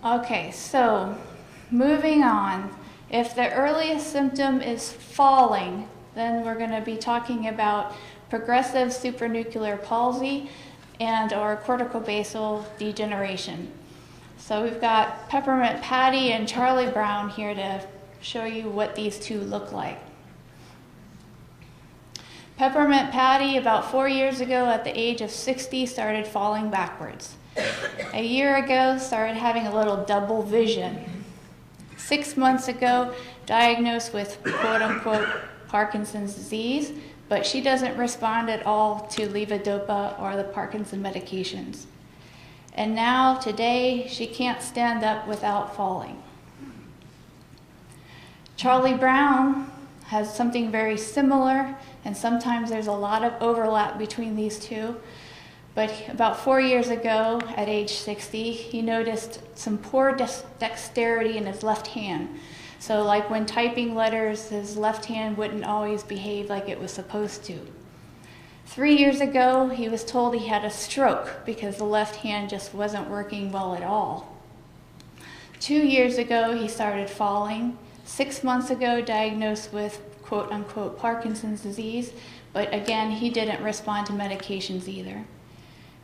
Okay, so moving on. If the earliest symptom is falling, then we're going to be talking about progressive supranuclear palsy and or corticobasal degeneration. So we've got Peppermint Patty and Charlie Brown here to show you what these two look like. Peppermint Patty, about 4 years ago at the age of 60, started falling backwards. A year ago, started having a little double vision. 6 months ago, diagnosed with quote-unquote Parkinson's disease, but she doesn't respond at all to levodopa or the Parkinson medications. And now, today, she can't stand up without falling. Charlie Brown has something very similar, and sometimes there's a lot of overlap between these two. But about 4 years ago, at age 60, he noticed some poor dexterity in his left hand. So like when typing letters, his left hand wouldn't always behave like it was supposed to. 3 years ago, he was told he had a stroke because the left hand just wasn't working well at all. 2 years ago, he started falling. 6 months ago, diagnosed with quote-unquote Parkinson's disease, but again, he didn't respond to medications either.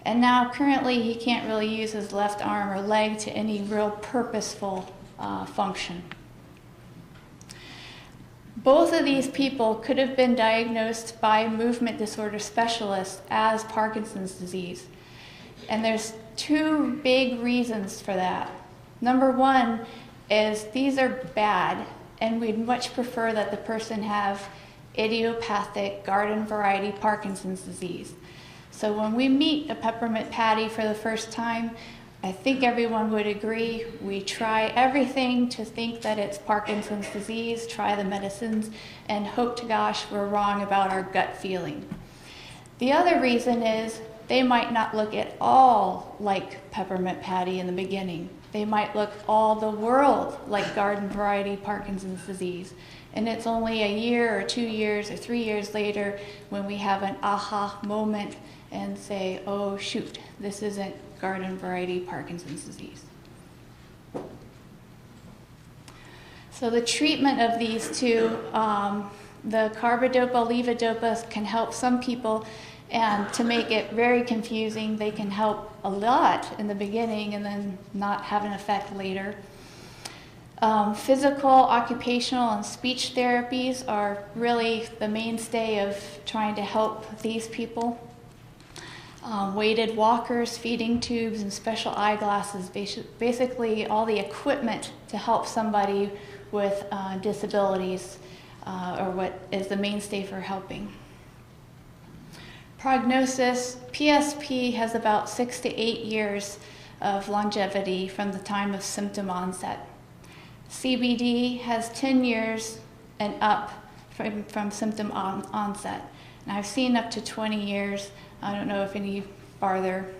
And now, currently, he can't really use his left arm or leg to any real purposeful function. Both of these people could have been diagnosed by movement disorder specialists as Parkinson's disease. And there's two big reasons for that. Number one is these are bad, and we'd much prefer that the person have idiopathic garden variety Parkinson's disease. So when we meet a Peppermint Patty for the first time, I think everyone would agree we try everything to think that it's Parkinson's disease, try the medicines, and hope to gosh we're wrong about our gut feeling. The other reason is they might not look at all like Peppermint Patty in the beginning. They might look all the world like garden variety Parkinson's disease. And it's only a year or 2 years or 3 years later when we have an aha moment and say, oh shoot, this isn't garden variety Parkinson's disease. So the treatment of these two, the carbidopa, levodopa can help some people, and to make it very confusing, they can help a lot in the beginning and then not have an effect later. Physical, occupational, and speech therapies are really the mainstay of trying to help these people. Weighted walkers, feeding tubes, and special eyeglasses, basically all the equipment to help somebody with disabilities or what is the mainstay for helping. Prognosis, PSP has about 6 to 8 years of longevity from the time of symptom onset. CBD has 10 years and up from symptom onset. And I've seen up to 20 years. I don't know if any farther